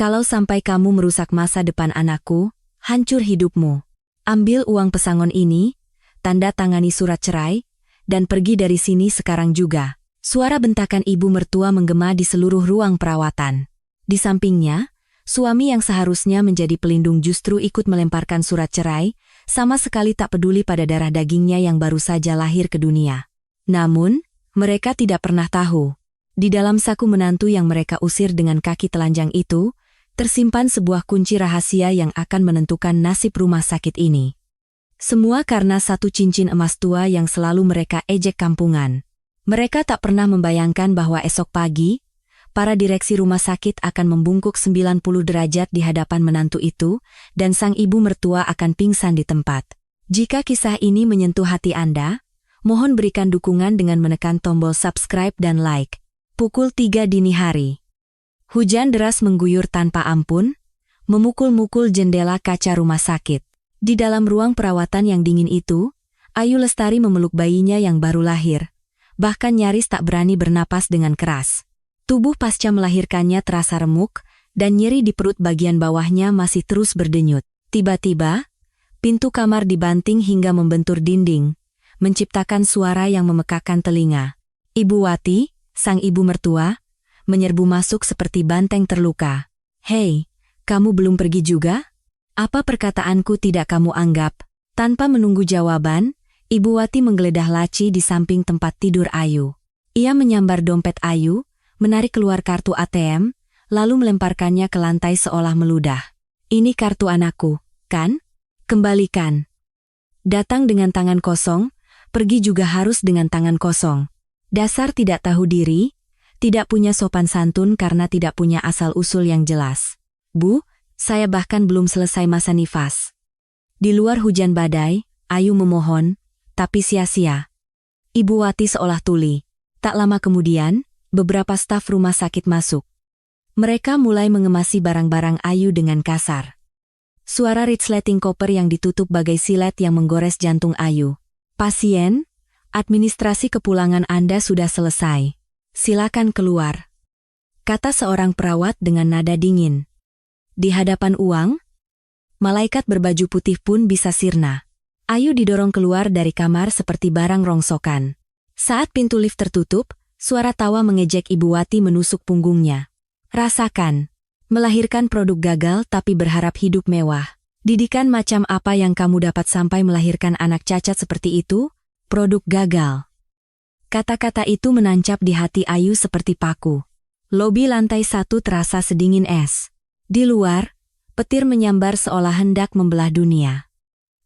Kalau sampai kamu merusak masa depan anakku, hancur hidupmu. Ambil uang pesangon ini, tanda tangani surat cerai, dan pergi dari sini sekarang juga. Suara bentakan ibu mertua menggema di seluruh ruang perawatan. Di sampingnya, suami yang seharusnya menjadi pelindung justru ikut melemparkan surat cerai, sama sekali tak peduli pada darah dagingnya yang baru saja lahir ke dunia. Namun, mereka tidak pernah tahu. Di dalam saku menantu yang mereka usir dengan kaki telanjang itu, tersimpan sebuah kunci rahasia yang akan menentukan nasib rumah sakit ini. Semua karena satu cincin emas tua yang selalu mereka ejek kampungan. Mereka tak pernah membayangkan bahwa esok pagi, para direksi rumah sakit akan membungkuk 90 derajat di hadapan menantu itu, dan sang ibu mertua akan pingsan di tempat. Jika kisah ini menyentuh hati Anda, mohon berikan dukungan dengan menekan tombol subscribe dan like. Pukul 3 dini hari. Hujan deras mengguyur tanpa ampun, memukul-mukul jendela kaca rumah sakit. Di dalam ruang perawatan yang dingin itu, Ayu Lestari memeluk bayinya yang baru lahir, bahkan nyaris tak berani bernapas dengan keras. Tubuh pasca melahirkannya terasa remuk, dan nyeri di perut bagian bawahnya masih terus berdenyut. Tiba-tiba, pintu kamar dibanting hingga membentur dinding, menciptakan suara yang memekakan telinga. Ibu Wati, sang ibu mertua, menyerbu masuk seperti banteng terluka. "Hei, kamu belum pergi juga? Apa perkataanku tidak kamu anggap?" Tanpa menunggu jawaban, Ibu Wati menggeledah laci di samping tempat tidur Ayu. Ia menyambar dompet Ayu, menarik keluar kartu ATM, lalu melemparkannya ke lantai seolah meludah. "Ini kartu anakku, kan? Kembalikan." Datang dengan tangan kosong, pergi juga harus dengan tangan kosong. Dasar tidak tahu diri, tidak punya sopan santun karena tidak punya asal-usul yang jelas. "Bu, saya bahkan belum selesai masa nifas." Di luar hujan badai, Ayu memohon, tapi sia-sia. Ibu Wati seolah tuli. Tak lama kemudian, beberapa staf rumah sakit masuk. Mereka mulai mengemasi barang-barang Ayu dengan kasar. Suara resleting koper yang ditutup bagai silet yang menggores jantung Ayu. "Pasien, administrasi kepulangan Anda sudah selesai. Silakan keluar," kata seorang perawat dengan nada dingin. Di hadapan uang, malaikat berbaju putih pun bisa sirna. Ayu didorong keluar dari kamar seperti barang rongsokan. Saat pintu lift tertutup, suara tawa mengejek Ibu Wati menusuk punggungnya. "Rasakan. Melahirkan produk gagal tapi berharap hidup mewah. Didikan macam apa yang kamu dapat sampai melahirkan anak cacat seperti itu? Produk gagal." Kata-kata itu menancap di hati Ayu seperti paku. Lobi lantai 1 terasa sedingin es. Di luar, petir menyambar seolah hendak membelah dunia.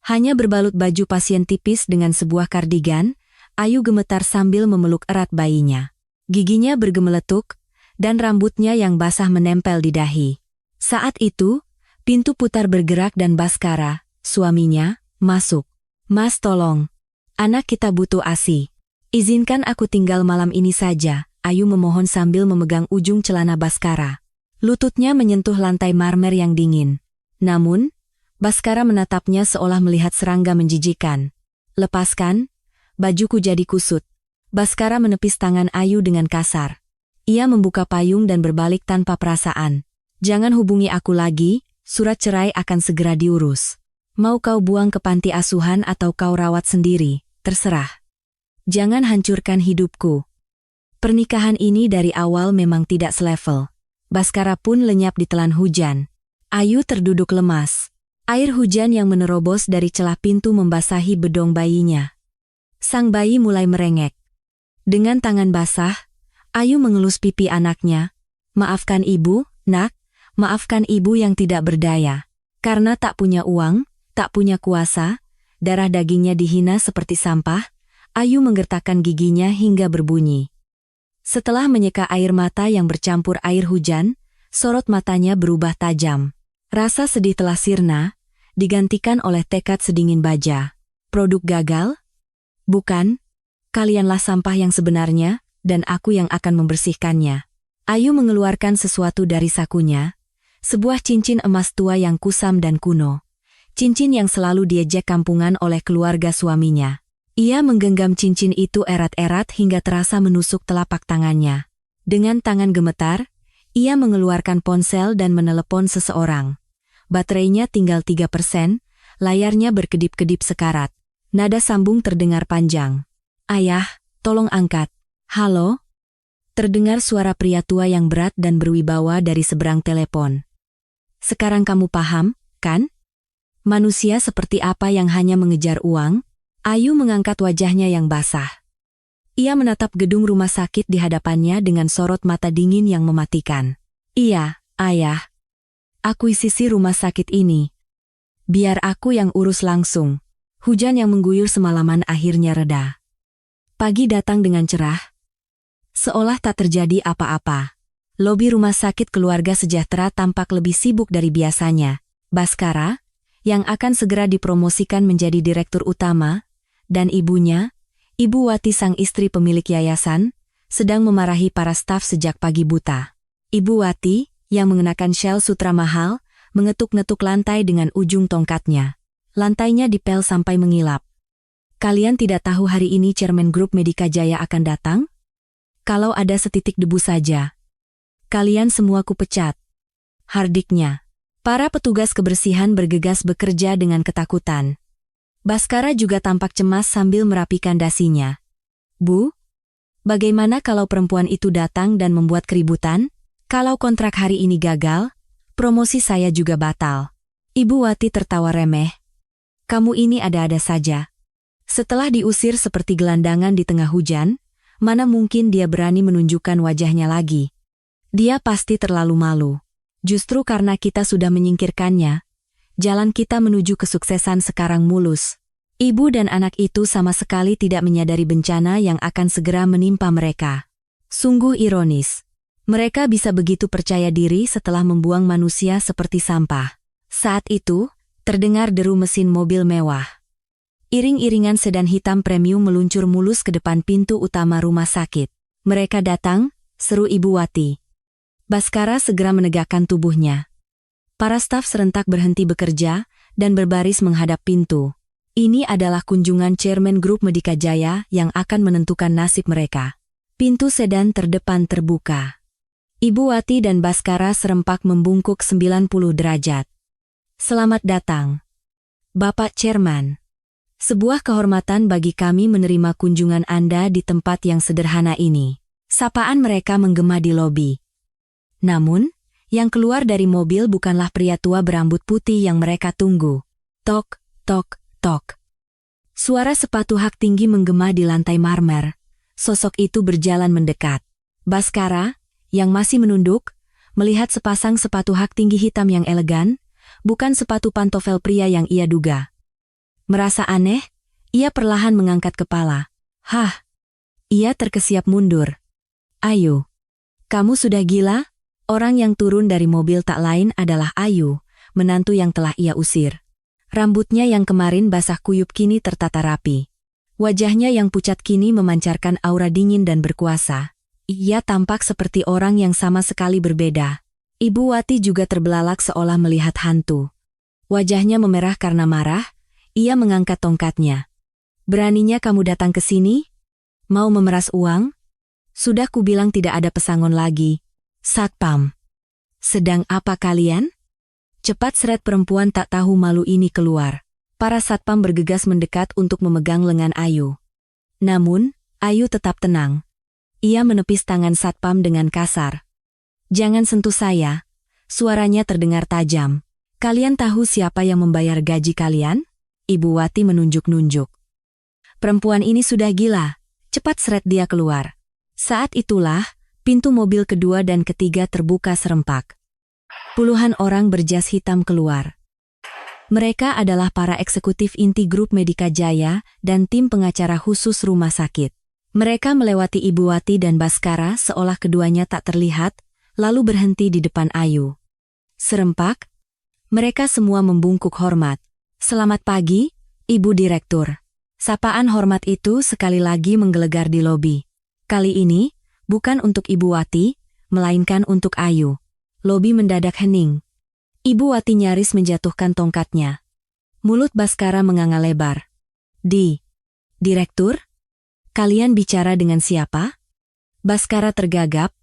Hanya berbalut baju pasien tipis dengan sebuah kardigan, Ayu gemetar sambil memeluk erat bayinya. Giginya bergemeletuk, dan rambutnya yang basah menempel di dahi. Saat itu, pintu putar bergerak dan Baskara, suaminya, masuk. "Mas tolong. Anak kita butuh ASI. Izinkan aku tinggal malam ini saja," Ayu memohon sambil memegang ujung celana Baskara. Lututnya menyentuh lantai marmer yang dingin. Namun, Baskara menatapnya seolah melihat serangga menjijikan. "Lepaskan, bajuku jadi kusut." Baskara menepis tangan Ayu dengan kasar. Ia membuka payung dan berbalik tanpa perasaan. "Jangan hubungi aku lagi, surat cerai akan segera diurus. Mau kau buang ke panti asuhan atau kau rawat sendiri, terserah. Jangan hancurkan hidupku." Pernikahan ini dari awal memang tidak selevel. Baskara pun lenyap ditelan hujan. Ayu terduduk lemas. Air hujan yang menerobos dari celah pintu membasahi bedong bayinya. Sang bayi mulai merengek. Dengan tangan basah, Ayu mengelus pipi anaknya. "Maafkan ibu, nak, maafkan ibu yang tidak berdaya. Karena tak punya uang, tak punya kuasa, darah dagingnya dihina seperti sampah." Ayu menggertakkan giginya hingga berbunyi. Setelah menyeka air mata yang bercampur air hujan, sorot matanya berubah tajam. Rasa sedih telah sirna, digantikan oleh tekad sedingin baja. "Produk gagal? Bukan. Kalianlah sampah yang sebenarnya, dan aku yang akan membersihkannya." Ayu mengeluarkan sesuatu dari sakunya, sebuah cincin emas tua yang kusam dan kuno. Cincin yang selalu diejek kampungan oleh keluarga suaminya. Ia menggenggam cincin itu erat-erat hingga terasa menusuk telapak tangannya. Dengan tangan gemetar, Ia mengeluarkan ponsel dan menelepon seseorang. Baterainya tinggal 3%, layarnya berkedip-kedip sekarat. Nada sambung terdengar panjang. "Ayah, tolong angkat." "Halo?" Terdengar suara pria tua yang berat dan berwibawa dari seberang telepon. "Sekarang kamu paham, kan? Manusia seperti apa yang hanya mengejar uang?" Ayu mengangkat wajahnya yang basah. Ia menatap gedung rumah sakit di hadapannya dengan sorot mata dingin yang mematikan. "Iya, Ayah. Akuisisi rumah sakit ini. Biar aku yang urus langsung." Hujan yang mengguyur semalaman akhirnya reda. Pagi datang dengan cerah, seolah tak terjadi apa-apa. Lobi rumah sakit Keluarga Sejahtera tampak lebih sibuk dari biasanya. Baskara, yang akan segera dipromosikan menjadi direktur utama, dan ibunya, Ibu Wati sang istri pemilik yayasan, sedang memarahi para staf sejak pagi buta. Ibu Wati, yang mengenakan syal sutra mahal, mengetuk-netuk lantai dengan ujung tongkatnya. Lantainya dipel sampai mengilap. "Kalian tidak tahu hari ini Chairman Grup Medika Jaya akan datang? Kalau ada setitik debu saja, kalian semua kupecat." Hardiknya. Para petugas kebersihan bergegas bekerja dengan ketakutan. Baskara juga tampak cemas sambil merapikan dasinya. "Bu, bagaimana kalau perempuan itu datang dan membuat keributan? Kalau kontrak hari ini gagal, promosi saya juga batal." Ibu Wati tertawa remeh. "Kamu ini ada-ada saja. Setelah diusir seperti gelandangan di tengah hujan, mana mungkin dia berani menunjukkan wajahnya lagi? Dia pasti terlalu malu. Justru karena kita sudah menyingkirkannya, jalan kita menuju kesuksesan sekarang mulus." Ibu dan anak itu sama sekali tidak menyadari bencana yang akan segera menimpa mereka. Sungguh ironis. Mereka bisa begitu percaya diri setelah membuang manusia seperti sampah. Saat itu, terdengar deru mesin mobil mewah. Iring-iringan sedan hitam premium meluncur mulus ke depan pintu utama rumah sakit. "Mereka datang," seru Ibu Wati. Baskara segera menegakkan tubuhnya. Para staf serentak berhenti bekerja dan berbaris menghadap pintu. Ini adalah kunjungan Chairman Grup Medika Jaya yang akan menentukan nasib mereka. Pintu sedan terdepan terbuka. Ibu Wati dan Baskara serempak membungkuk 90 derajat. "Selamat datang, Bapak Chairman. Sebuah kehormatan bagi kami menerima kunjungan Anda di tempat yang sederhana ini." Sapaan mereka menggema di lobi. Namun, yang keluar dari mobil bukanlah pria tua berambut putih yang mereka tunggu. Tok, tok, tok. Suara sepatu hak tinggi menggema di lantai marmer. Sosok itu berjalan mendekat. Baskara, yang masih menunduk, melihat sepasang sepatu hak tinggi hitam yang elegan, bukan sepatu pantofel pria yang ia duga. Merasa aneh, ia perlahan mengangkat kepala. "Hah?" Ia terkesiap mundur. "Ayu, kamu sudah gila?" Orang yang turun dari mobil tak lain adalah Ayu, menantu yang telah ia usir. Rambutnya yang kemarin basah kuyup kini tertata rapi. Wajahnya yang pucat kini memancarkan aura dingin dan berkuasa. Ia tampak seperti orang yang sama sekali berbeda. Ibu Wati juga terbelalak seolah melihat hantu. Wajahnya memerah karena marah, ia mengangkat tongkatnya. "Beraninya kamu datang ke sini? Mau memeras uang? Sudah kubilang tidak ada pesangon lagi." "Satpam, sedang apa kalian?" Cepat seret perempuan tak tahu malu ini keluar. Para satpam bergegas mendekat untuk memegang lengan Ayu. Namun, Ayu tetap tenang. Ia menepis tangan satpam dengan kasar. "Jangan sentuh saya." Suaranya terdengar tajam. "Kalian tahu siapa yang membayar gaji kalian?" Ibu Wati menunjuk-nunjuk. "Perempuan ini sudah gila. Cepat seret dia keluar." Saat itulah, pintu mobil kedua dan ketiga terbuka serempak. Puluhan orang berjas hitam keluar. Mereka adalah para eksekutif inti Grup Medika Jaya dan tim pengacara khusus rumah sakit. Mereka melewati Ibu Wati dan Baskara seolah keduanya tak terlihat, lalu berhenti di depan Ayu. Serempak, mereka semua membungkuk hormat. "Selamat pagi, Ibu Direktur." Sapaan hormat itu sekali lagi menggelegar di lobi. Kali ini, bukan untuk Ibu Wati, melainkan untuk Ayu. Lobi mendadak hening. Ibu Wati nyaris menjatuhkan tongkatnya. Mulut Baskara menganga lebar. Direktur? Kalian bicara dengan siapa?" Baskara tergagap.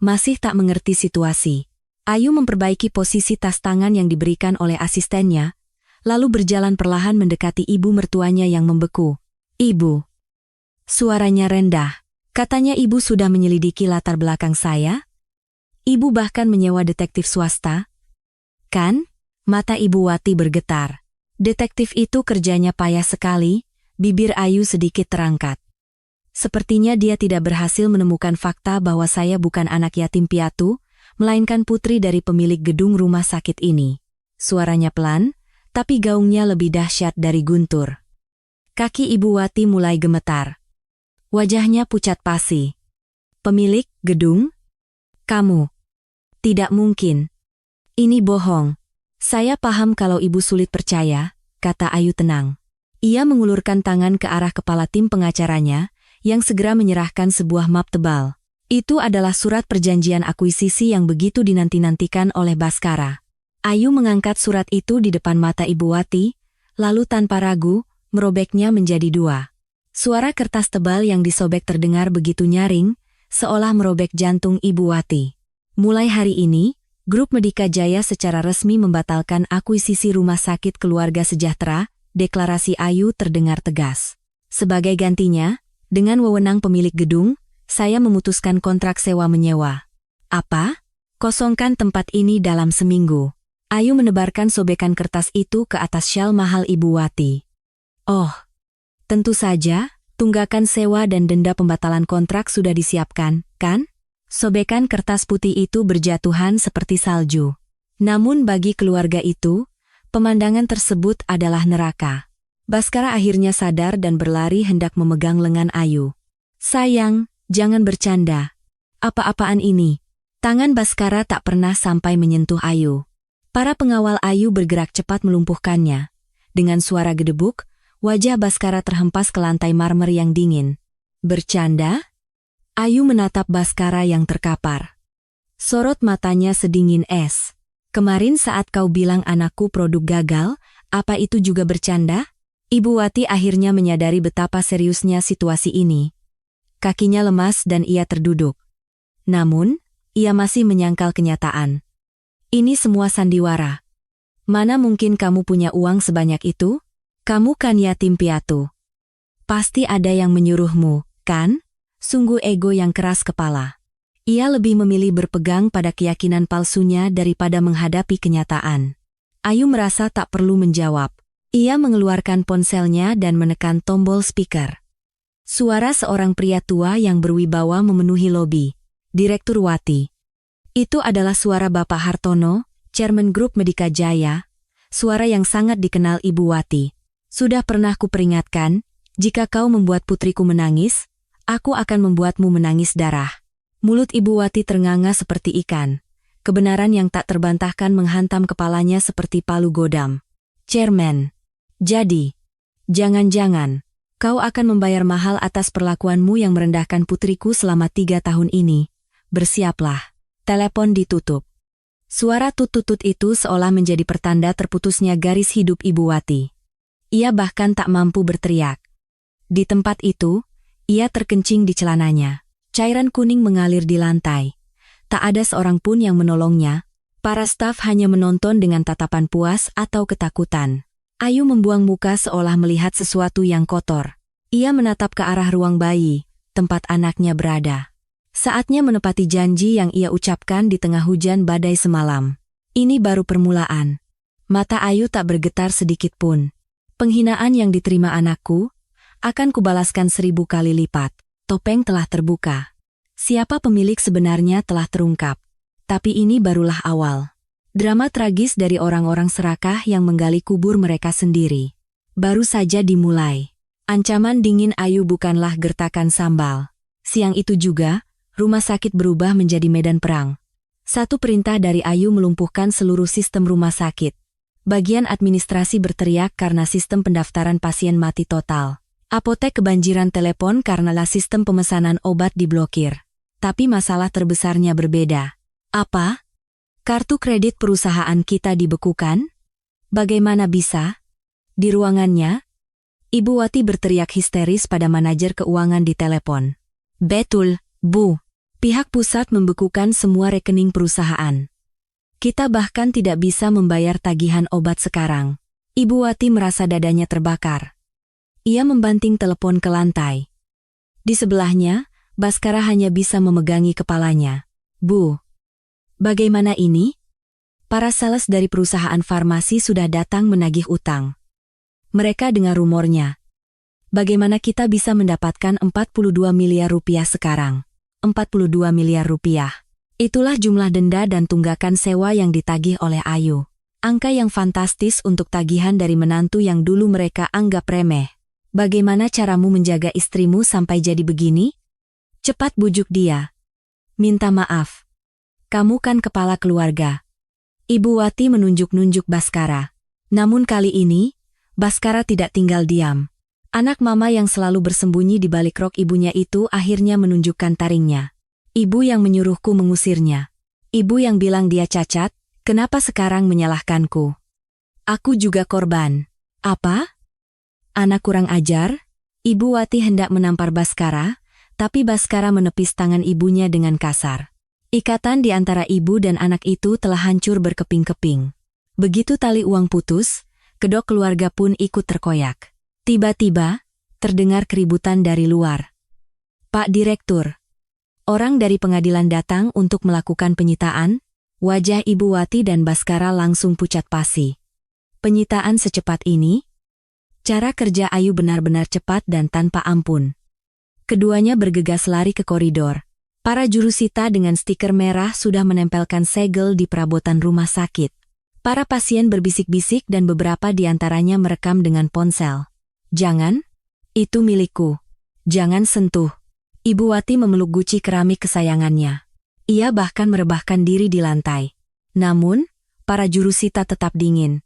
masih tak mengerti situasi. Ayu memperbaiki posisi tas tangan yang diberikan oleh asistennya, lalu berjalan perlahan mendekati ibu mertuanya yang membeku. "Ibu." Suaranya rendah. Katanya ibu sudah menyelidiki latar belakang saya? Ibu bahkan menyewa detektif swasta? Kan? Mata Ibu Wati bergetar. Detektif itu kerjanya payah sekali, bibir Ayu sedikit terangkat. Sepertinya dia tidak berhasil menemukan fakta bahwa saya bukan anak yatim piatu, melainkan putri dari pemilik gedung rumah sakit ini. Suaranya pelan, tapi gaungnya lebih dahsyat dari guntur. Kaki Ibu Wati mulai gemetar. Wajahnya pucat pasi. "Pemilik gedung? Kamu? Tidak mungkin. Ini bohong." "Saya paham kalau ibu sulit percaya," kata Ayu tenang. Ia mengulurkan tangan ke arah kepala tim pengacaranya, yang segera menyerahkan sebuah map tebal. Itu adalah surat perjanjian akuisisi yang begitu dinanti-nantikan oleh Baskara. Ayu mengangkat surat itu di depan mata Ibu Wati, lalu tanpa ragu, merobeknya menjadi dua. Suara kertas tebal yang disobek terdengar begitu nyaring, seolah merobek jantung Ibu Wati. Mulai hari ini, Grup Medika Jaya secara resmi membatalkan akuisisi Rumah Sakit Keluarga Sejahtera, deklarasi Ayu terdengar tegas. Sebagai gantinya, dengan wewenang pemilik gedung, saya memutuskan kontrak sewa-menyewa. "Apa? Kosongkan tempat ini dalam seminggu." Ayu menebarkan sobekan kertas itu ke atas syal mahal Ibu Wati. "Oh, tentu saja, tunggakan sewa dan denda pembatalan kontrak sudah disiapkan, kan?" Sobekan kertas putih itu berjatuhan seperti salju. Namun bagi keluarga itu, pemandangan tersebut adalah neraka. Baskara akhirnya sadar dan berlari hendak memegang lengan Ayu. "Sayang, jangan bercanda. Apa-apaan ini?" Tangan Baskara tak pernah sampai menyentuh Ayu. Para pengawal Ayu bergerak cepat melumpuhkannya. Dengan suara gedebuk, wajah Baskara terhempas ke lantai marmer yang dingin. "Bercanda?" Ayu menatap Baskara yang terkapar. Sorot matanya sedingin es. "Kemarin saat kau bilang anakku produk gagal, apa itu juga bercanda?" Ibu Wati akhirnya menyadari betapa seriusnya situasi ini. Kakinya lemas dan ia terduduk. Namun, ia masih menyangkal kenyataan. "Ini semua sandiwara. Mana mungkin kamu punya uang sebanyak itu? Kamu kan yatim piatu. Pasti ada yang menyuruhmu, kan?" Sungguh ego yang keras kepala. Ia lebih memilih berpegang pada keyakinan palsunya daripada menghadapi kenyataan. Ayu merasa tak perlu menjawab. Ia mengeluarkan ponselnya dan menekan tombol speaker. Suara seorang pria tua yang berwibawa memenuhi lobi. "Direktur Wati." Itu adalah suara Bapak Hartono, Chairman Grup Medika Jaya, suara yang sangat dikenal Ibu Wati. "Sudah pernah kuperingatkan, jika kau membuat putriku menangis, aku akan membuatmu menangis darah." Mulut Ibu Wati ternganga seperti ikan. Kebenaran yang tak terbantahkan menghantam kepalanya seperti palu godam. "Chairman. Jadi, jangan-jangan, kau akan membayar mahal atas perlakuanmu yang merendahkan putriku selama 3 tahun ini. Bersiaplah." Telepon ditutup. Suara tut-tut itu seolah menjadi pertanda terputusnya garis hidup Ibu Wati. Ia bahkan tak mampu berteriak. Di tempat itu, ia terkencing di celananya. Cairan kuning mengalir di lantai. Tak ada seorang pun yang menolongnya. Para staf hanya menonton dengan tatapan puas atau ketakutan. Ayu membuang muka seolah melihat sesuatu yang kotor. Ia menatap ke arah ruang bayi, tempat anaknya berada. Saatnya menepati janji yang ia ucapkan di tengah hujan badai semalam. Ini baru permulaan. Mata Ayu tak bergetar sedikit pun. "Penghinaan yang diterima anakku, akan kubalaskan 1000 kali lipat." Topeng telah terbuka. Siapa pemilik sebenarnya telah terungkap. Tapi ini barulah awal. Drama tragis dari orang-orang serakah yang menggali kubur mereka sendiri baru saja dimulai. Ancaman dingin Ayu bukanlah gertakan sambal. Siang itu juga, rumah sakit berubah menjadi medan perang. Satu perintah dari Ayu melumpuhkan seluruh sistem rumah sakit. Bagian administrasi berteriak karena sistem pendaftaran pasien mati total. Apotek kebanjiran telepon karena sistem pemesanan obat diblokir. Tapi masalah terbesarnya berbeda. Apa? Kartu kredit perusahaan kita dibekukan? Bagaimana bisa? Di ruangannya, Ibu Wati berteriak histeris pada manajer keuangan di telepon. "Betul, Bu. Pihak pusat membekukan semua rekening perusahaan. Kita bahkan tidak bisa membayar tagihan obat sekarang. Ibu Wati merasa dadanya terbakar. Ia membanting telepon ke lantai. Di sebelahnya, Baskara hanya bisa memegangi kepalanya. Bu, bagaimana ini? Para sales dari perusahaan farmasi sudah datang menagih utang. Mereka dengar rumornya. Bagaimana kita bisa mendapatkan 42 miliar rupiah sekarang? 42 miliar rupiah. Itulah jumlah denda dan tunggakan sewa yang ditagih oleh Ayu. Angka yang fantastis untuk tagihan dari menantu yang dulu mereka anggap remeh. Bagaimana caramu menjaga istrimu sampai jadi begini? Cepat bujuk dia. Minta maaf. Kamu kan kepala keluarga. Ibu Wati menunjuk-nunjuk Baskara. Namun kali ini, Baskara tidak tinggal diam. Anak mama yang selalu bersembunyi di balik rok ibunya itu akhirnya menunjukkan taringnya. Ibu yang menyuruhku mengusirnya. Ibu yang bilang dia cacat, kenapa sekarang menyalahkanku? Aku juga korban. Apa? Anak kurang ajar? Ibu Wati hendak menampar Baskara, tapi Baskara menepis tangan ibunya dengan kasar. Ikatan di antara ibu dan anak itu telah hancur berkeping-keping. Begitu tali uang putus, kedok keluarga pun ikut terkoyak. Tiba-tiba, terdengar keributan dari luar. Pak Direktur. Orang dari pengadilan datang untuk melakukan penyitaan. Wajah Ibu Wati dan Baskara langsung pucat pasi. Penyitaan secepat ini? Cara kerja Ayu benar-benar cepat dan tanpa ampun. Keduanya bergegas lari ke koridor. Para jurusita dengan stiker merah sudah menempelkan segel di perabotan rumah sakit. Para pasien berbisik-bisik dan beberapa di antaranya merekam dengan ponsel. Jangan, itu milikku. Jangan sentuh. Ibu Wati memeluk guci keramik kesayangannya. Ia bahkan merebahkan diri di lantai. Namun, para jurusita tetap dingin.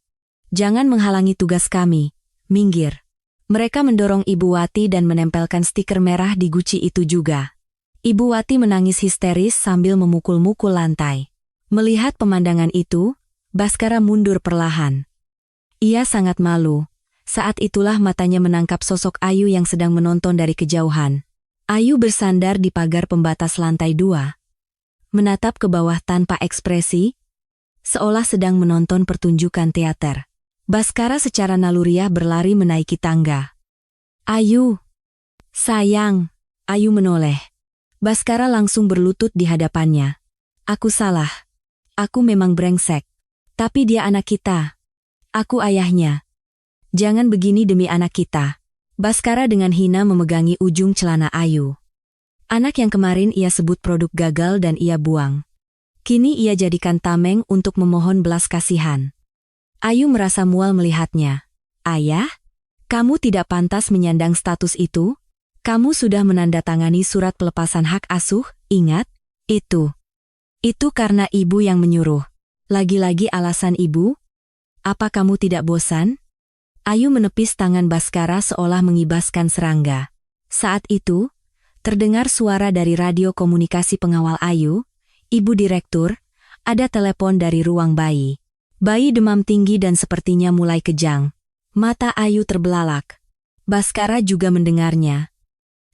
Jangan menghalangi tugas kami. Minggir. Mereka mendorong Ibu Wati dan menempelkan stiker merah di guci itu juga. Ibu Wati menangis histeris sambil memukul-mukul lantai. Melihat pemandangan itu, Baskara mundur perlahan. Ia sangat malu. Saat itulah matanya menangkap sosok Ayu yang sedang menonton dari kejauhan. Ayu bersandar di pagar pembatas lantai 2. Menatap ke bawah tanpa ekspresi, seolah sedang menonton pertunjukan teater. Baskara secara naluriah berlari menaiki tangga. Ayu! Sayang! Ayu menoleh. Baskara langsung berlutut di hadapannya. Aku salah. Aku memang brengsek. Tapi dia anak kita. Aku ayahnya. Jangan begini demi anak kita. Baskara dengan hina memegangi ujung celana Ayu. Anak yang kemarin ia sebut produk gagal dan ia buang. Kini ia jadikan tameng untuk memohon belas kasihan. Ayu merasa mual melihatnya. Ayah? Kamu tidak pantas menyandang status itu? Kamu sudah menandatangani surat pelepasan hak asuh, ingat? Itu karena ibu yang menyuruh. Lagi-lagi alasan ibu? Apa kamu tidak bosan? Ayu menepis tangan Baskara seolah mengibaskan serangga. Saat itu, terdengar suara dari radio komunikasi pengawal Ayu, Ibu Direktur, ada telepon dari ruang bayi. Bayi demam tinggi dan sepertinya mulai kejang. Mata Ayu terbelalak. Baskara juga mendengarnya.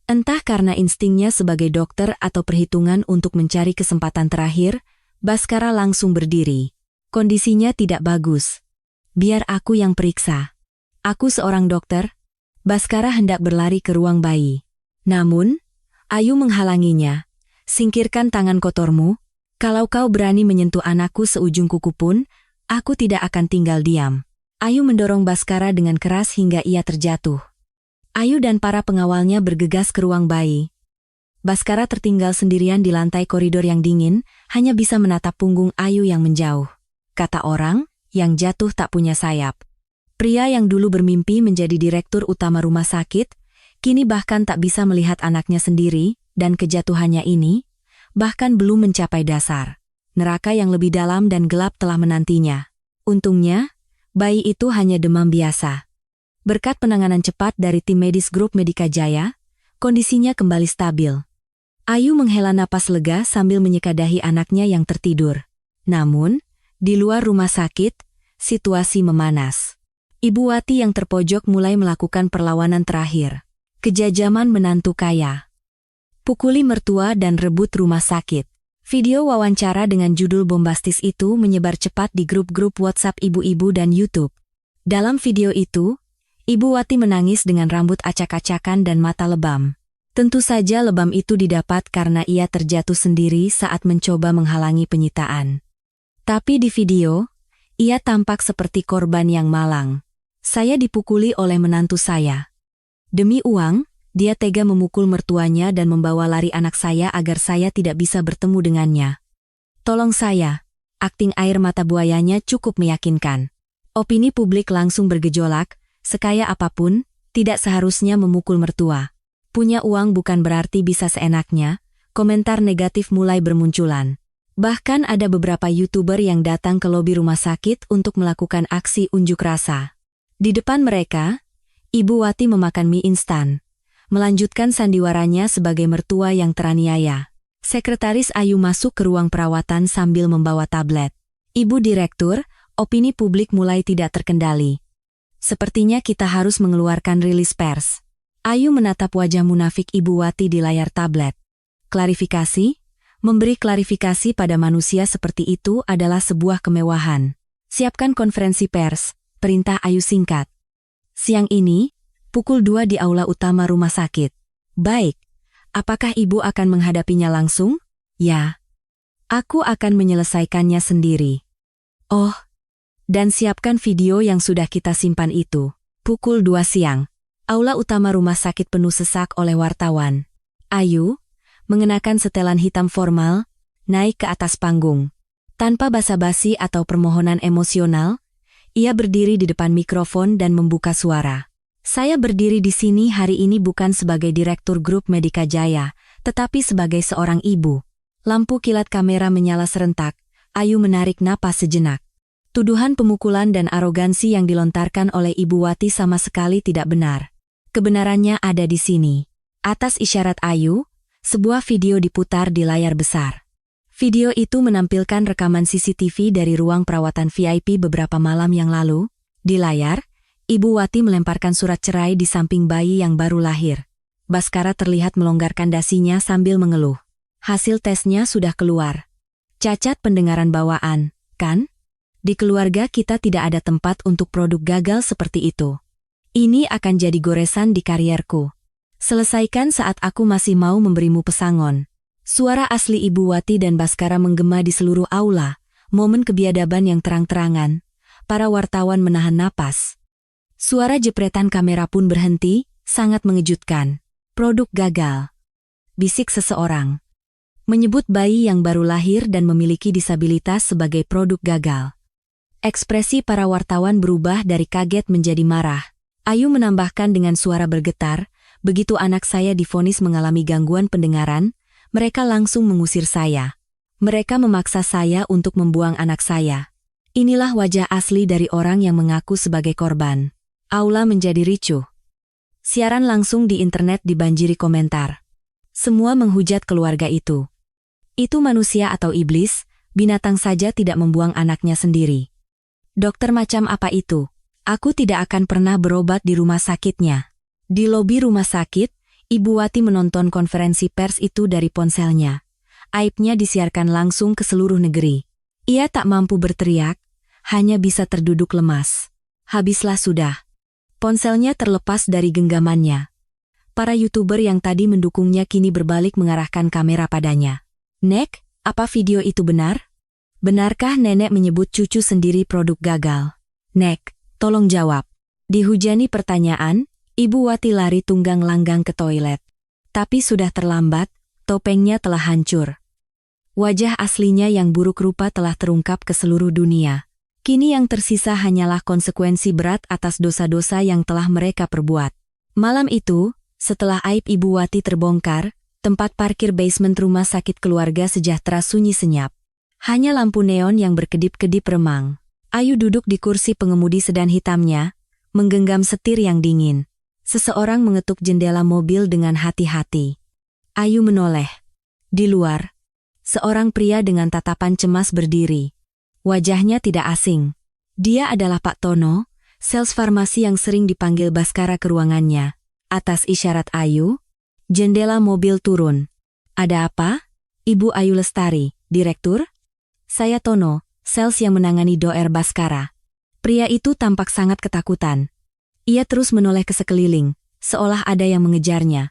Entah karena instingnya sebagai dokter atau perhitungan untuk mencari kesempatan terakhir, Baskara langsung berdiri. Kondisinya tidak bagus. Biar aku yang periksa. Aku seorang dokter. Baskara hendak berlari ke ruang bayi. Namun, Ayu menghalanginya. Singkirkan tangan kotormu. Kalau kau berani menyentuh anakku seujung kuku pun, aku tidak akan tinggal diam. Ayu mendorong Baskara dengan keras hingga ia terjatuh. Ayu dan para pengawalnya bergegas ke ruang bayi. Baskara tertinggal sendirian di lantai koridor yang dingin, hanya bisa menatap punggung Ayu yang menjauh. Kata orang, yang jatuh tak punya sayap. Pria yang dulu bermimpi menjadi direktur utama rumah sakit, kini bahkan tak bisa melihat anaknya sendiri, dan kejatuhannya ini, bahkan belum mencapai dasar. Neraka yang lebih dalam dan gelap telah menantinya. Untungnya, bayi itu hanya demam biasa. Berkat penanganan cepat dari tim medis grup Medika Jaya, kondisinya kembali stabil. Ayu menghela napas lega sambil menyekadahi anaknya yang tertidur. Namun, di luar rumah sakit, situasi memanas. Ibu Wati yang terpojok mulai melakukan perlawanan terakhir. Kejajaman menantu kaya. Pukuli mertua dan rebut rumah sakit. Video wawancara dengan judul bombastis itu menyebar cepat di grup-grup WhatsApp ibu-ibu dan YouTube. Dalam video itu, Ibu Wati menangis dengan rambut acak-acakan dan mata lebam. Tentu saja lebam itu didapat karena ia terjatuh sendiri saat mencoba menghalangi penyitaan. Tapi di video, ia tampak seperti korban yang malang. Saya dipukuli oleh menantu saya. Demi uang, dia tega memukul mertuanya dan membawa lari anak saya agar saya tidak bisa bertemu dengannya. Tolong saya. Akting air mata buayanya cukup meyakinkan. Opini publik langsung bergejolak, sekaya apapun, tidak seharusnya memukul mertua. Punya uang bukan berarti bisa seenaknya, komentar negatif mulai bermunculan. Bahkan ada beberapa YouTuber yang datang ke lobi rumah sakit untuk melakukan aksi unjuk rasa. Di depan mereka, Ibu Wati memakan mie instan. Melanjutkan sandiwaranya sebagai mertua yang teraniaya. Sekretaris Ayu masuk ke ruang perawatan sambil membawa tablet. Ibu Direktur, opini publik mulai tidak terkendali. Sepertinya kita harus mengeluarkan rilis pers. Ayu menatap wajah munafik Ibu Wati di layar tablet. Klarifikasi? Memberi klarifikasi pada manusia seperti itu adalah sebuah kemewahan. Siapkan konferensi pers, perintah Ayu singkat. Siang ini, pukul 2 di aula utama rumah sakit. Baik, apakah ibu akan menghadapinya langsung? Ya. Aku akan menyelesaikannya sendiri. Oh, dan siapkan video yang sudah kita simpan itu. Pukul 2 siang. Aula utama rumah sakit penuh sesak oleh wartawan. Ayu, mengenakan setelan hitam formal, naik ke atas panggung. Tanpa basa-basi atau permohonan emosional, ia berdiri di depan mikrofon dan membuka suara. Saya berdiri di sini hari ini bukan sebagai direktur grup Medika Jaya, tetapi sebagai seorang ibu. Lampu kilat kamera menyala serentak, Ayu menarik napas sejenak. Tuduhan pemukulan dan arogansi yang dilontarkan oleh Ibu Wati sama sekali tidak benar. Kebenarannya ada di sini. Atas isyarat Ayu, sebuah video diputar di layar besar. Video itu menampilkan rekaman CCTV dari ruang perawatan VIP beberapa malam yang lalu. Di layar, Ibu Wati melemparkan surat cerai di samping bayi yang baru lahir. Baskara terlihat melonggarkan dasinya sambil mengeluh. Hasil tesnya sudah keluar. Cacat pendengaran bawaan, kan? Di keluarga kita tidak ada tempat untuk produk gagal seperti itu. Ini akan jadi goresan di karierku. Selesaikan saat aku masih mau memberimu pesangon. Suara asli Ibu Wati dan Baskara menggema di seluruh aula. Momen kebiadaban yang terang-terangan. Para wartawan menahan napas. Suara jepretan kamera pun berhenti, sangat mengejutkan. Produk gagal. Bisik seseorang. Menyebut bayi yang baru lahir dan memiliki disabilitas sebagai produk gagal. Ekspresi para wartawan berubah dari kaget menjadi marah. Ayu menambahkan dengan suara bergetar, begitu anak saya divonis mengalami gangguan pendengaran, mereka langsung mengusir saya. Mereka memaksa saya untuk membuang anak saya. Inilah wajah asli dari orang yang mengaku sebagai korban. Aula menjadi ricuh. Siaran langsung di internet dibanjiri komentar. Semua menghujat keluarga itu. Itu manusia atau iblis, binatang saja tidak membuang anaknya sendiri. Dokter macam apa itu? Aku tidak akan pernah berobat di rumah sakitnya. Di lobi rumah sakit, Ibu Wati menonton konferensi pers itu dari ponselnya. Aibnya disiarkan langsung ke seluruh negeri. Ia tak mampu berteriak, hanya bisa terduduk lemas. Habislah sudah. Ponselnya terlepas dari genggamannya. Para YouTuber yang tadi mendukungnya kini berbalik mengarahkan kamera padanya. Nek, apa video itu benar? Benarkah nenek menyebut cucu sendiri produk gagal? Nek, tolong jawab. Dihujani pertanyaan, Ibu Wati lari tunggang langgang ke toilet. Tapi sudah terlambat, topengnya telah hancur. Wajah aslinya yang buruk rupa telah terungkap ke seluruh dunia. Kini yang tersisa hanyalah konsekuensi berat atas dosa-dosa yang telah mereka perbuat. Malam itu, setelah aib Ibu Wati terbongkar, tempat parkir basement rumah sakit keluarga sejahtera sunyi senyap. Hanya lampu neon yang berkedip-kedip remang. Ayu duduk di kursi pengemudi sedan hitamnya, menggenggam setir yang dingin. Seseorang mengetuk jendela mobil dengan hati-hati. Ayu menoleh. Di luar, seorang pria dengan tatapan cemas berdiri. Wajahnya tidak asing. Dia adalah Pak Tono, sales farmasi yang sering dipanggil Baskara ke ruangannya. Atas isyarat Ayu, jendela mobil turun. Ada apa? Ibu Ayu Lestari, Direktur? Saya Tono, sales yang menangani Doer Baskara. Pria itu tampak sangat ketakutan. Ia terus menoleh ke sekeliling, seolah ada yang mengejarnya.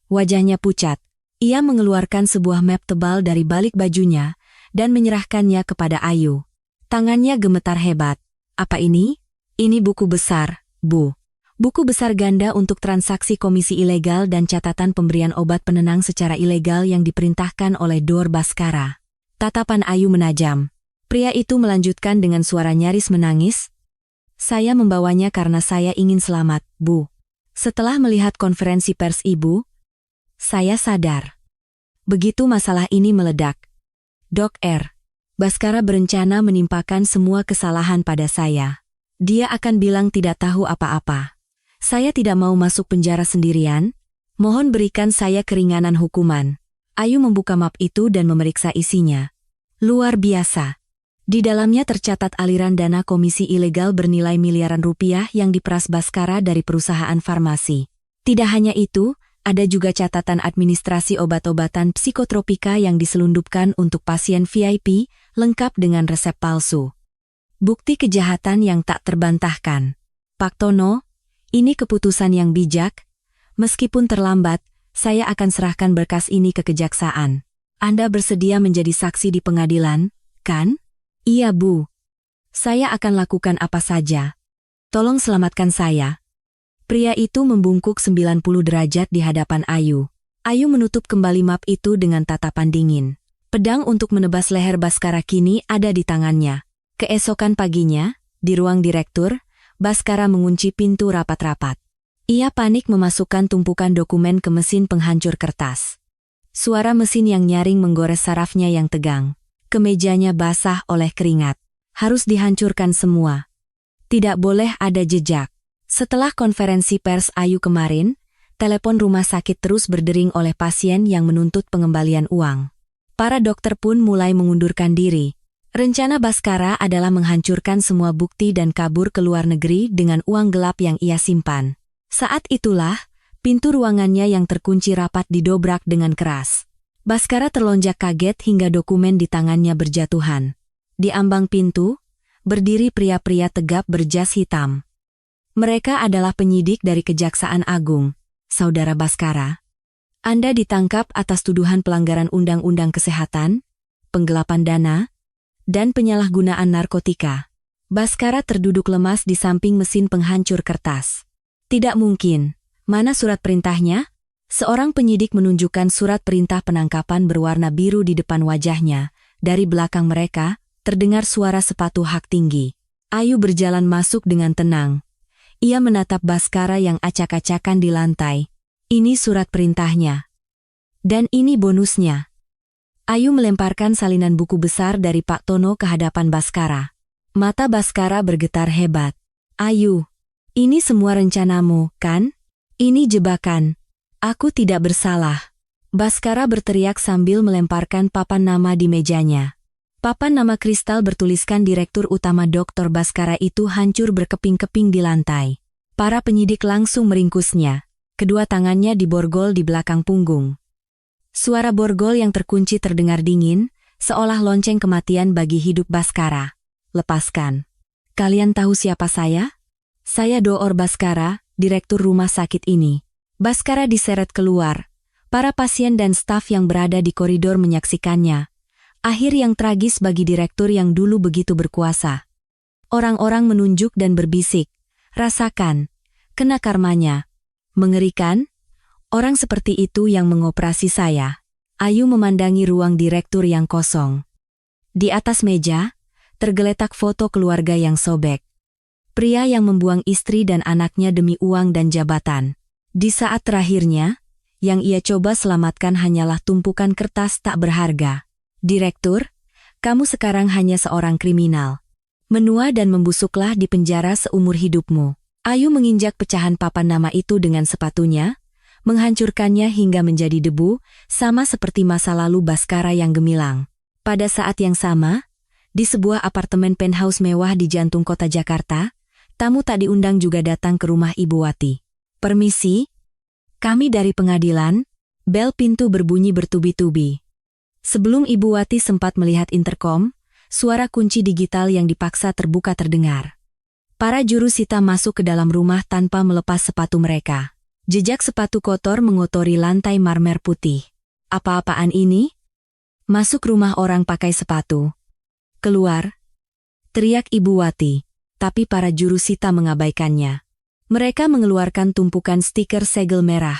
Wajahnya pucat. Ia mengeluarkan sebuah map tebal dari balik bajunya dan menyerahkannya kepada Ayu. Tangannya gemetar hebat. Apa ini? Ini buku besar, Bu. Buku besar ganda untuk transaksi komisi ilegal dan catatan pemberian obat penenang secara ilegal yang diperintahkan oleh Doer Baskara. Tatapan Ayu menajam. Pria itu melanjutkan dengan suara nyaris menangis. Saya membawanya karena saya ingin selamat, Bu. Setelah melihat konferensi pers Ibu, saya sadar. Begitu masalah ini meledak. Dok R. Baskara berencana menimpakan semua kesalahan pada saya. Dia akan bilang tidak tahu apa-apa. Saya tidak mau masuk penjara sendirian. Mohon berikan saya keringanan hukuman. Ayu membuka map itu dan memeriksa isinya. Luar biasa. Di dalamnya tercatat aliran dana komisi ilegal bernilai miliaran rupiah yang diperas Baskara dari perusahaan farmasi. Tidak hanya itu, ada juga catatan administrasi obat-obatan psikotropika yang diselundupkan untuk pasien VIP, lengkap dengan resep palsu. Bukti kejahatan yang tak terbantahkan. Pak Tono, ini keputusan yang bijak. Meskipun terlambat, saya akan serahkan berkas ini ke kejaksaan. Anda bersedia menjadi saksi di pengadilan, kan? Iya, Bu. Saya akan lakukan apa saja. Tolong selamatkan saya. Pria itu membungkuk 90 derajat di hadapan Ayu. Ayu menutup kembali map itu dengan tatapan dingin. Pedang untuk menebas leher Baskara kini ada di tangannya. Keesokan paginya, di ruang direktur, Baskara mengunci pintu rapat-rapat. Ia panik memasukkan tumpukan dokumen ke mesin penghancur kertas. Suara mesin yang nyaring menggores sarafnya yang tegang. Kemejanya basah oleh keringat. Harus dihancurkan semua. Tidak boleh ada jejak. Setelah konferensi pers Ayu kemarin, telepon rumah sakit terus berdering oleh pasien yang menuntut pengembalian uang. Para dokter pun mulai mengundurkan diri. Rencana Baskara adalah menghancurkan semua bukti dan kabur ke luar negeri dengan uang gelap yang ia simpan. Saat itulah, pintu ruangannya yang terkunci rapat didobrak dengan keras. Baskara terlonjak kaget hingga dokumen di tangannya berjatuhan. Di ambang pintu, berdiri pria-pria tegap berjas hitam. Mereka adalah penyidik dari Kejaksaan Agung, Saudara Baskara. Anda ditangkap atas tuduhan pelanggaran Undang-Undang Kesehatan, penggelapan dana, dan penyalahgunaan narkotika. Baskara terduduk lemas di samping mesin penghancur kertas. Tidak mungkin. Mana surat perintahnya? Seorang penyidik menunjukkan surat perintah penangkapan berwarna biru di depan wajahnya. Dari belakang mereka, terdengar suara sepatu hak tinggi. Ayu berjalan masuk dengan tenang. Ia menatap Baskara yang acak-acakan di lantai. Ini surat perintahnya. Dan ini bonusnya. Ayu melemparkan salinan buku besar dari Pak Tono ke hadapan Baskara. Mata Baskara bergetar hebat. Ayu, ini semua rencanamu, kan? Ini jebakan. Aku tidak bersalah. Baskara berteriak sambil melemparkan papan nama di mejanya. Papan nama kristal bertuliskan Direktur Utama Dr. Baskara itu hancur berkeping-keping di lantai. Para penyidik langsung meringkusnya. Kedua tangannya diborgol di belakang punggung. Suara borgol yang terkunci terdengar dingin, seolah lonceng kematian bagi hidup Baskara. Lepaskan. Kalian tahu siapa saya? Saya Doer Baskara, Direktur rumah sakit ini. Baskara diseret keluar. Para pasien dan staf yang berada di koridor menyaksikannya. Akhir yang tragis bagi direktur yang dulu begitu berkuasa. Orang-orang menunjuk dan berbisik. Rasakan. Kena karmanya. Mengerikan? Orang seperti itu yang mengoperasi saya. Ayu memandangi ruang direktur yang kosong. Di atas meja, tergeletak foto keluarga yang sobek. Pria yang membuang istri dan anaknya demi uang dan jabatan. Di saat terakhirnya, yang ia coba selamatkan hanyalah tumpukan kertas tak berharga. Direktur, kamu sekarang hanya seorang kriminal. Menua dan membusuklah di penjara seumur hidupmu. Ayu menginjak pecahan papan nama itu dengan sepatunya, menghancurkannya hingga menjadi debu, sama seperti masa lalu Baskara yang gemilang. Pada saat yang sama, di sebuah apartemen penthouse mewah di jantung kota Jakarta, tamu tak diundang juga datang ke rumah Ibu Wati. Permisi, kami dari pengadilan, Bel pintu berbunyi bertubi-tubi. Sebelum Ibu Wati sempat melihat interkom, suara kunci digital yang dipaksa terbuka terdengar. Para jurusita masuk ke dalam rumah tanpa melepas sepatu mereka. Jejak sepatu kotor mengotori lantai marmer putih. Apa-apaan ini? Masuk rumah orang pakai sepatu. Keluar, teriak Ibu Wati, tapi para jurusita mengabaikannya. Mereka mengeluarkan tumpukan stiker segel merah.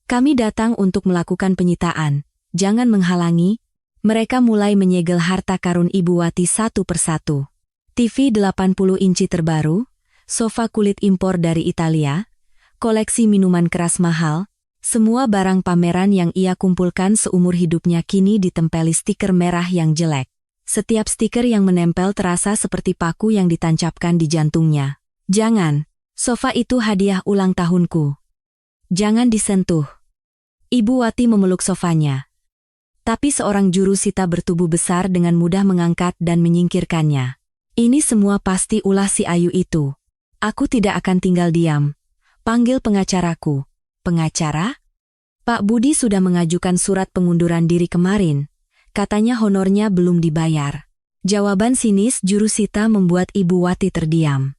Kami datang untuk melakukan penyitaan, jangan menghalangi. Mereka mulai menyegel harta karun Ibu Wati satu persatu. TV 80 inci terbaru, sofa kulit impor dari Italia, koleksi minuman keras mahal, semua barang pameran yang ia kumpulkan seumur hidupnya kini ditempeli stiker merah yang jelek. Setiap stiker yang menempel terasa seperti paku yang ditancapkan di jantungnya. Jangan, sofa itu hadiah ulang tahunku. Jangan disentuh. Ibu Wati memeluk sofanya. Tapi seorang jurusita bertubuh besar dengan mudah mengangkat dan menyingkirkannya. Ini semua pasti ulah si Ayu itu. Aku tidak akan tinggal diam. Panggil pengacaraku. Pengacara? Pak Budi sudah mengajukan surat pengunduran diri kemarin. Katanya honornya belum dibayar. Jawaban sinis jurusita membuat Ibu Wati terdiam.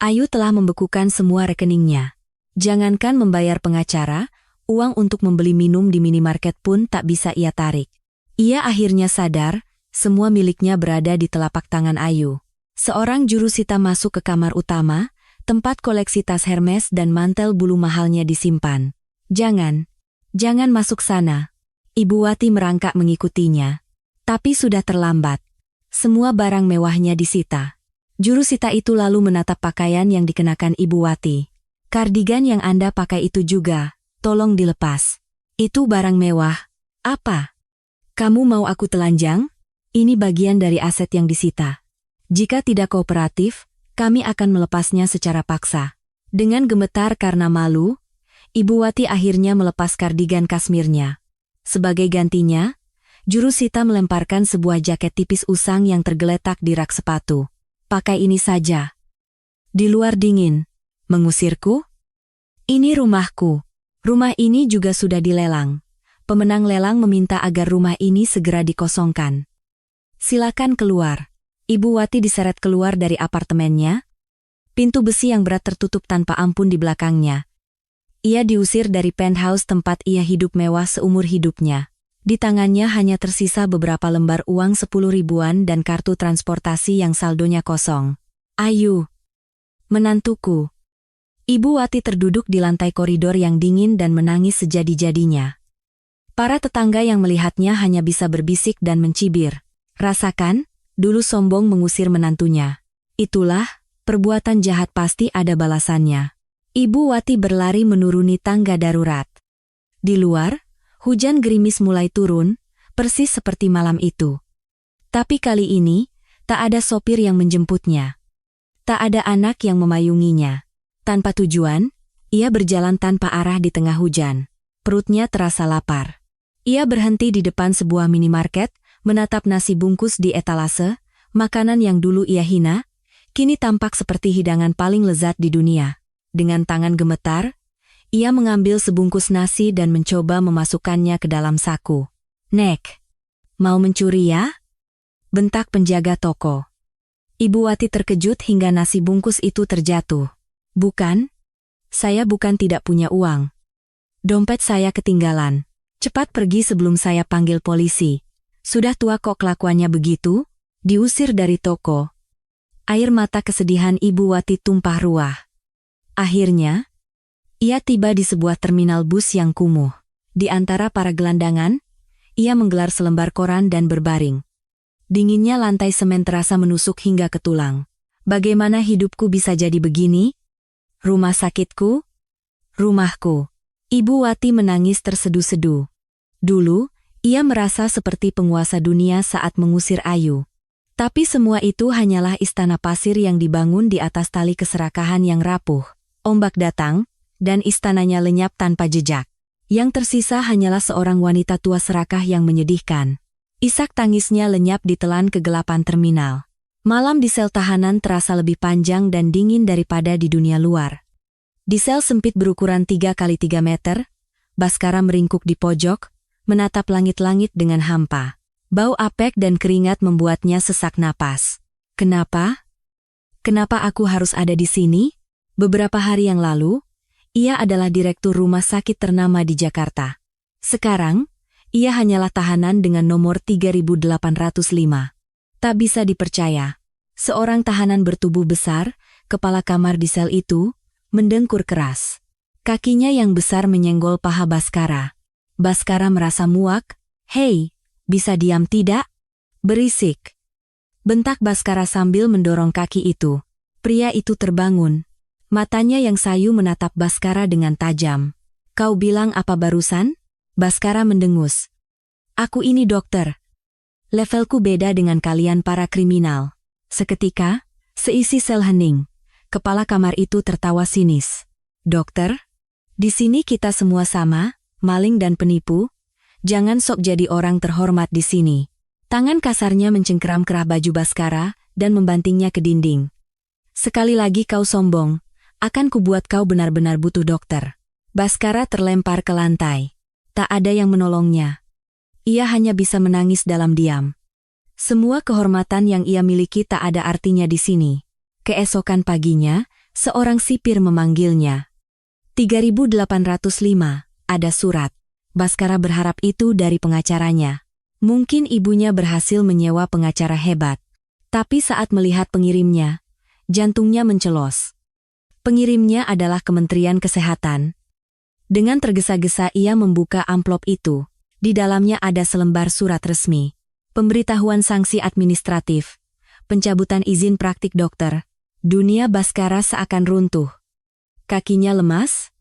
Ayu telah membekukan semua rekeningnya. Jangankan membayar pengacara, uang untuk membeli minum di minimarket pun tak bisa ia tarik. Ia akhirnya sadar, semua miliknya berada di telapak tangan Ayu. Seorang jurusita masuk ke kamar utama, tempat koleksi tas Hermes dan mantel bulu mahalnya disimpan. Jangan masuk sana. Ibu Wati merangkak mengikutinya. Tapi sudah terlambat. Semua barang mewahnya disita. Jurusita itu lalu menatap pakaian yang dikenakan Ibu Wati. Kardigan yang Anda pakai itu juga. Tolong dilepas. Itu barang mewah. Apa? Kamu mau aku telanjang? Ini bagian dari aset yang disita. Jika tidak kooperatif, kami akan melepasnya secara paksa. Dengan gemetar karena malu, Ibu Wati akhirnya melepas kardigan kasmirnya. Sebagai gantinya, jurusita melemparkan sebuah jaket tipis usang yang tergeletak di rak sepatu. Pakai ini saja. Di luar dingin. Mengusirku? Ini rumahku. Rumah ini juga sudah dilelang. Pemenang lelang meminta agar rumah ini segera dikosongkan. Silakan keluar. Ibu Wati diseret keluar dari apartemennya. Pintu besi yang berat tertutup tanpa ampun di belakangnya. Ia diusir dari penthouse tempat ia hidup mewah seumur hidupnya. Di tangannya hanya tersisa beberapa lembar uang 10 ribuan dan kartu transportasi yang saldonya kosong. Ayu. Menantuku. Ibu Wati terduduk di lantai koridor yang dingin dan menangis sejadi-jadinya. Para tetangga yang melihatnya hanya bisa berbisik dan mencibir. Rasakan, dulu sombong mengusir menantunya. Itulah, perbuatan jahat pasti ada balasannya. Ibu Wati berlari menuruni tangga darurat. Di luar, hujan gerimis mulai turun, persis seperti malam itu. Tapi kali ini, tak ada sopir yang menjemputnya. Tak ada anak yang memayunginya. Tanpa tujuan, ia berjalan tanpa arah di tengah hujan. Perutnya terasa lapar. Ia berhenti di depan sebuah minimarket, menatap nasi bungkus di etalase, makanan yang dulu ia hina, kini tampak seperti hidangan paling lezat di dunia. Dengan tangan gemetar, ia mengambil sebungkus nasi dan mencoba memasukkannya ke dalam saku. Nek, mau mencuri ya? Bentak penjaga toko. Ibu Wati terkejut hingga nasi bungkus itu terjatuh. Bukan, saya bukan tidak punya uang. Dompet saya ketinggalan. Cepat pergi sebelum saya panggil polisi. Sudah tua kok kelakuannya begitu? Diusir dari toko. Air mata kesedihan Ibu Wati tumpah ruah. Akhirnya, ia tiba di sebuah terminal bus yang kumuh. Di antara para gelandangan, ia menggelar selembar koran dan berbaring. Dinginnya lantai semen terasa menusuk hingga ke tulang. Bagaimana hidupku bisa jadi begini? Rumah sakitku? Rumahku. Ibu Wati menangis tersedu-sedu. Dulu, ia merasa seperti penguasa dunia saat mengusir Ayu. Tapi semua itu hanyalah istana pasir yang dibangun di atas tali keserakahan yang rapuh. Ombak datang, dan istananya lenyap tanpa jejak. Yang tersisa hanyalah seorang wanita tua serakah yang menyedihkan. Isak tangisnya lenyap ditelan kegelapan terminal. Malam di sel tahanan terasa lebih panjang dan dingin daripada di dunia luar. Di sel sempit berukuran 3 kali 3 meter, Baskara meringkuk di pojok, menatap langit-langit dengan hampa. Bau apek dan keringat membuatnya sesak napas. Kenapa? Kenapa aku harus ada di sini? Beberapa hari yang lalu, ia adalah direktur rumah sakit ternama di Jakarta. Sekarang, ia hanyalah tahanan dengan nomor 3805. Tak bisa dipercaya. Seorang tahanan bertubuh besar, kepala kamar di sel itu, mendengkur keras. Kakinya yang besar menyenggol paha Baskara. Baskara merasa muak. "Hei, bisa diam tidak? Berisik!" Bentak Baskara sambil mendorong kaki itu. Pria itu terbangun. Matanya yang sayu menatap Baskara dengan tajam. "Kau bilang apa barusan?" Baskara mendengus. "Aku ini dokter. Levelku beda dengan kalian para kriminal." Seketika, seisi sel hening. Kepala kamar itu tertawa sinis. "Dokter, di sini kita semua sama, maling dan penipu. Jangan sok jadi orang terhormat di sini." Tangan kasarnya mencengkeram kerah baju Baskara dan membantingnya ke dinding. "Sekali lagi kau sombong, akan kubuat kau benar-benar butuh dokter." Baskara terlempar ke lantai. Tak ada yang menolongnya. Ia hanya bisa menangis dalam diam. Semua kehormatan yang ia miliki tak ada artinya di sini. Keesokan paginya, seorang sipir memanggilnya. 3805, ada surat. Baskara berharap itu dari pengacaranya. Mungkin ibunya berhasil menyewa pengacara hebat. Tapi saat melihat pengirimnya, jantungnya mencelos. Pengirimnya adalah Kementerian Kesehatan. Dengan tergesa-gesa ia membuka amplop itu. Di dalamnya ada selembar surat resmi. Pemberitahuan sanksi administratif. Pencabutan izin praktik dokter. Dunia Baskara seakan runtuh. Kakinya lemas.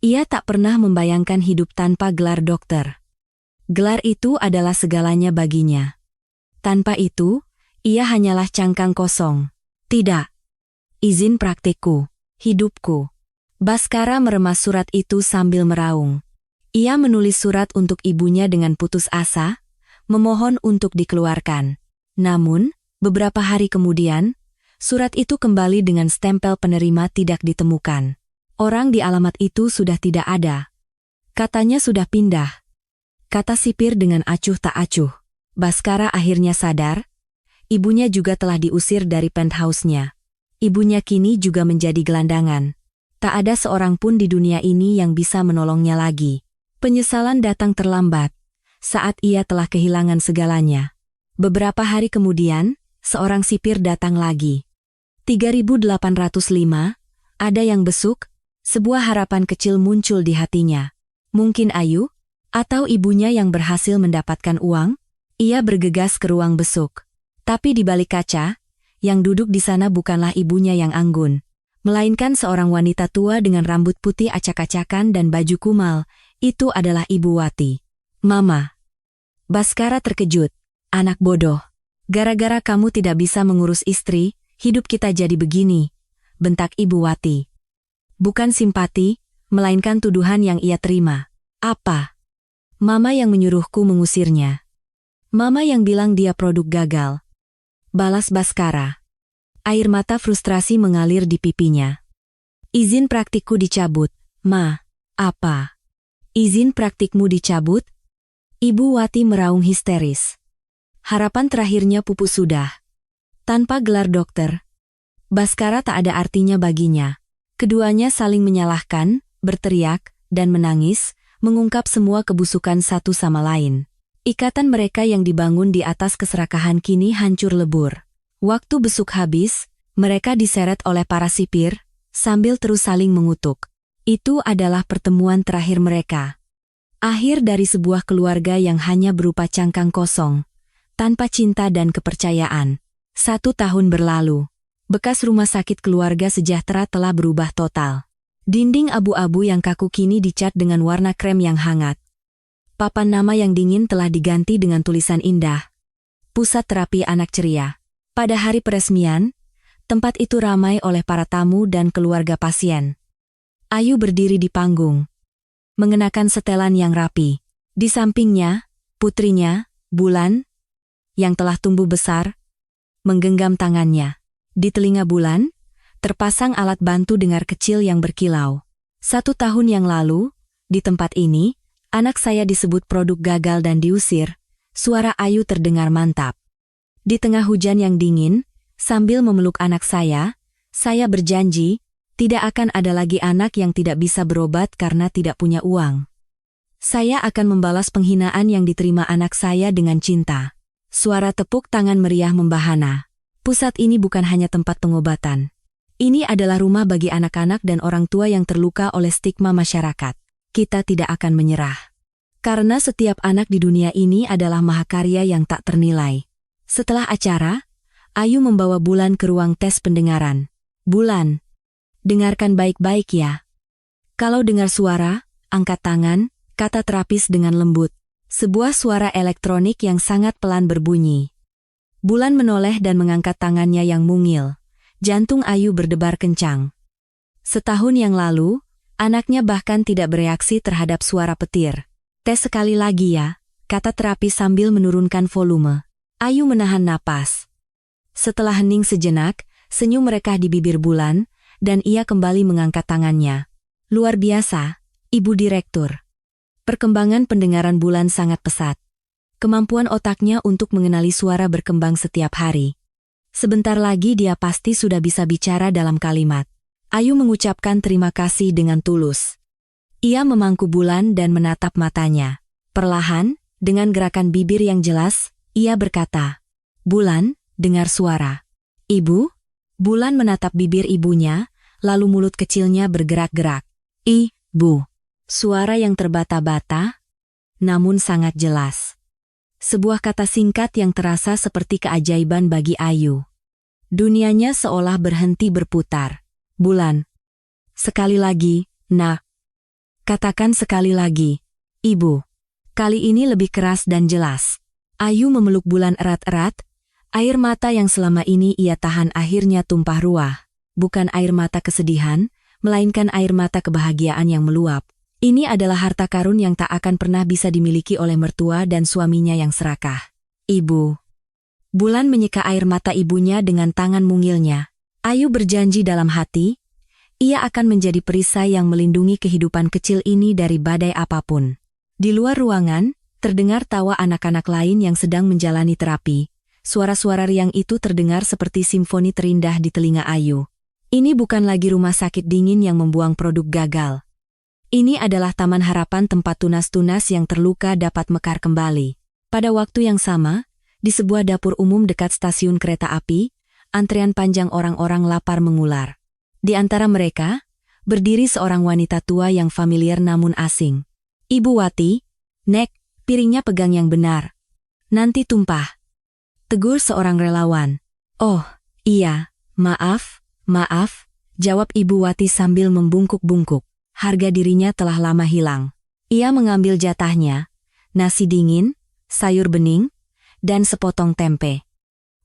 Ia tak pernah membayangkan hidup tanpa gelar dokter. Gelar itu adalah segalanya baginya. Tanpa itu, ia hanyalah cangkang kosong. Tidak. Izin praktikku. Hidupku. Baskara meremas surat itu sambil meraung. Ia menulis surat untuk ibunya dengan putus asa, memohon untuk dikeluarkan. Namun, beberapa hari kemudian, surat itu kembali dengan stempel penerima tidak ditemukan. Orang di alamat itu sudah tidak ada. Katanya sudah pindah. Kata sipir dengan acuh tak acuh. Baskara akhirnya sadar, ibunya juga telah diusir dari penthouse-nya. Ibunya kini juga menjadi gelandangan. Tak ada seorang pun di dunia ini yang bisa menolongnya lagi. Penyesalan datang terlambat, saat ia telah kehilangan segalanya. Beberapa hari kemudian, seorang sipir datang lagi. 3805, ada yang besuk, sebuah harapan kecil muncul di hatinya. Mungkin Ayu? Atau ibunya yang berhasil mendapatkan uang? Ia bergegas ke ruang besuk. Tapi di balik kaca, yang duduk di sana bukanlah ibunya yang anggun, melainkan seorang wanita tua dengan rambut putih acak-acakan dan baju kumal. Itu adalah Ibu Wati. "Mama." Baskara terkejut. "Anak bodoh. Gara-gara kamu tidak bisa mengurus istri, hidup kita jadi begini," bentak Ibu Wati. Bukan simpati, melainkan tuduhan yang ia terima. "Apa? Mama yang menyuruhku mengusirnya. Mama yang bilang dia produk gagal," balas Baskara. Air mata frustrasi mengalir di pipinya. "Izin praktikku dicabut, Ma." "Apa? Izin praktikmu dicabut?" Ibu Wati meraung histeris. Harapan terakhirnya pupus sudah. Tanpa gelar dokter, Baskara tak ada artinya baginya. Keduanya saling menyalahkan, berteriak, dan menangis, mengungkap semua kebusukan satu sama lain. Ikatan mereka yang dibangun di atas keserakahan kini hancur lebur. Waktu besuk habis, mereka diseret oleh para sipir, sambil terus saling mengutuk. Itu adalah pertemuan terakhir mereka. Akhir dari sebuah keluarga yang hanya berupa cangkang kosong, tanpa cinta dan kepercayaan. 1 tahun berlalu. Bekas rumah sakit keluarga sejahtera telah berubah total. Dinding abu-abu yang kaku kini dicat dengan warna krem yang hangat. Papan nama yang dingin telah diganti dengan tulisan indah. Pusat Terapi Anak Ceria. Pada hari peresmian, tempat itu ramai oleh para tamu dan keluarga pasien. Ayu berdiri di panggung, mengenakan setelan yang rapi. Di sampingnya, putrinya, Bulan, yang telah tumbuh besar, menggenggam tangannya. Di telinga Bulan, terpasang alat bantu dengar kecil yang berkilau. 1 tahun yang lalu, Di tempat ini, anak saya disebut produk gagal dan diusir. Suara Ayu terdengar mantap. Di tengah hujan yang dingin, sambil memeluk anak saya berjanji, tidak akan ada lagi anak yang tidak bisa berobat karena tidak punya uang. Saya akan membalas penghinaan yang diterima anak saya dengan cinta. Suara tepuk tangan meriah membahana. Pusat ini bukan hanya tempat pengobatan. Ini adalah rumah bagi anak-anak dan orang tua yang terluka oleh stigma masyarakat. Kita tidak akan menyerah. Karena setiap anak di dunia ini adalah mahakarya yang tak ternilai. Setelah acara, Ayu membawa Bulan ke ruang tes pendengaran. Bulan, dengarkan baik-baik ya. Kalau dengar suara, angkat tangan, kata terapis dengan lembut. Sebuah suara elektronik yang sangat pelan berbunyi. Bulan menoleh dan mengangkat tangannya yang mungil. Jantung Ayu berdebar kencang. Setahun yang lalu, anaknya bahkan tidak bereaksi terhadap suara petir. Tes sekali lagi ya, kata terapis sambil menurunkan volume. Ayu menahan napas. Setelah hening sejenak, senyum merekah di bibir Bulan, dan ia kembali mengangkat tangannya. Luar biasa, Ibu Direktur. Perkembangan pendengaran Bulan sangat pesat. Kemampuan otaknya untuk mengenali suara berkembang setiap hari. Sebentar lagi dia pasti sudah bisa bicara dalam kalimat. Ayu mengucapkan terima kasih dengan tulus. Ia memangku Bulan dan menatap matanya. Perlahan, dengan gerakan bibir yang jelas, ia berkata, Bulan, dengar suara. Ibu? Bulan menatap bibir ibunya, lalu mulut kecilnya bergerak-gerak. Ibu. Suara yang terbata-bata, namun sangat jelas. Sebuah kata singkat yang terasa seperti keajaiban bagi Ayu. Dunianya seolah berhenti berputar. Bulan. Sekali lagi, nak. Katakan sekali lagi, Ibu. Kali ini lebih keras dan jelas. Ayu memeluk Bulan erat-erat, air mata yang selama ini ia tahan akhirnya tumpah ruah. Bukan air mata kesedihan, melainkan air mata kebahagiaan yang meluap. Ini adalah harta karun yang tak akan pernah bisa dimiliki oleh mertua dan suaminya yang serakah. Ibu. Bulan menyeka air mata ibunya dengan tangan mungilnya. Ayu berjanji dalam hati, ia akan menjadi perisai yang melindungi kehidupan kecil ini dari badai apapun. Di luar ruangan, terdengar tawa anak-anak lain yang sedang menjalani terapi. Suara-suara riang itu terdengar seperti simfoni terindah di telinga Ayu. Ini bukan lagi rumah sakit dingin yang membuang produk gagal. Ini adalah taman harapan tempat tunas-tunas yang terluka dapat mekar kembali. Pada waktu yang sama, di sebuah dapur umum dekat stasiun kereta api, antrean panjang orang-orang lapar mengular. Di antara mereka, berdiri seorang wanita tua yang familiar namun asing. Ibu Wati, Nek, piringnya pegang yang benar. Nanti tumpah. Tegur seorang relawan. Oh, iya, maaf, jawab Ibu Wati sambil membungkuk-bungkuk. Harga dirinya telah lama hilang. Ia mengambil jatahnya, nasi dingin, sayur bening, dan sepotong tempe.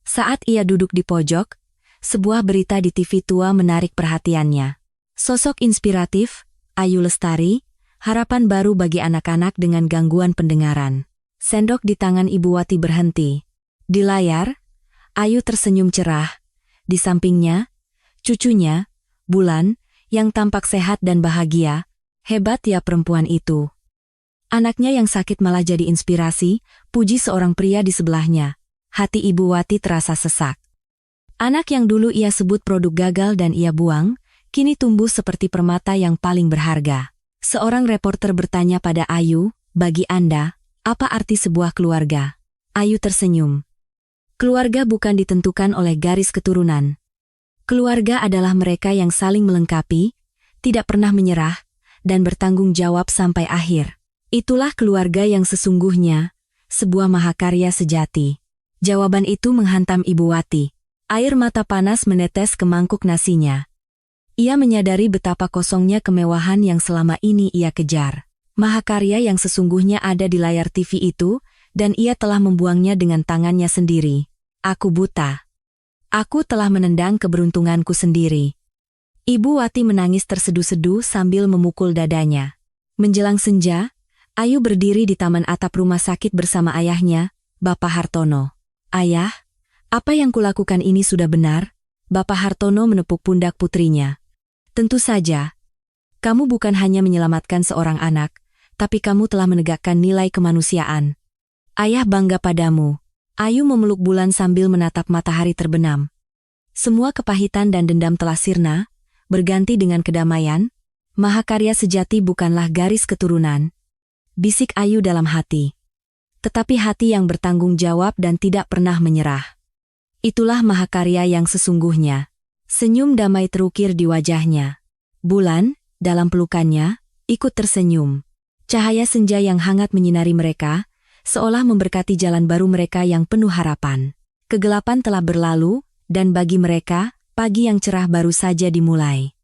Saat ia duduk di pojok, sebuah berita di TV tua menarik perhatiannya. Sosok inspiratif, Ayu Lestari, harapan baru bagi anak-anak dengan gangguan pendengaran. Sendok di tangan Ibu Wati berhenti. Di layar, Ayu tersenyum cerah. Di sampingnya, cucunya, Bulan, yang tampak sehat dan bahagia. Hebat ya perempuan itu. Anaknya yang sakit malah jadi inspirasi, puji seorang pria di sebelahnya. Hati Ibu Wati terasa sesak. Anak yang dulu ia sebut produk gagal dan ia buang, kini tumbuh seperti permata yang paling berharga. Seorang reporter bertanya pada Ayu, bagi Anda, apa arti sebuah keluarga? Ayu tersenyum. Keluarga bukan ditentukan oleh garis keturunan. Keluarga adalah mereka yang saling melengkapi, tidak pernah menyerah, dan bertanggung jawab sampai akhir. Itulah keluarga yang sesungguhnya, sebuah mahakarya sejati. Jawaban itu menghantam Ibu Wati. Air mata panas menetes ke mangkuk nasinya. Ia menyadari betapa kosongnya kemewahan yang selama ini ia kejar. Mahakarya yang sesungguhnya ada di layar TV itu, dan ia telah membuangnya dengan tangannya sendiri. Aku buta. Aku telah menendang keberuntunganku sendiri. Ibu Wati menangis terseduh-seduh sambil memukul dadanya. Menjelang senja, Ayu berdiri di taman atap rumah sakit bersama ayahnya, Bapak Hartono. Ayah, apa yang kulakukan ini sudah benar? Bapak Hartono menepuk pundak putrinya. Tentu saja. Kamu bukan hanya menyelamatkan seorang anak, tapi kamu telah menegakkan nilai kemanusiaan. Ayah bangga padamu. Ayu memeluk bulan sambil menatap matahari terbenam. Semua kepahitan dan dendam telah sirna, berganti dengan kedamaian. Mahakarya sejati bukanlah garis keturunan, bisik Ayu dalam hati. Tetapi hati yang bertanggung jawab dan tidak pernah menyerah. Itulah mahakarya yang sesungguhnya. Senyum damai terukir di wajahnya. Bulan, dalam pelukannya, ikut tersenyum. Cahaya senja yang hangat menyinari mereka, seolah memberkati jalan baru mereka yang penuh harapan. Kegelapan telah berlalu, dan bagi mereka, pagi yang cerah baru saja dimulai.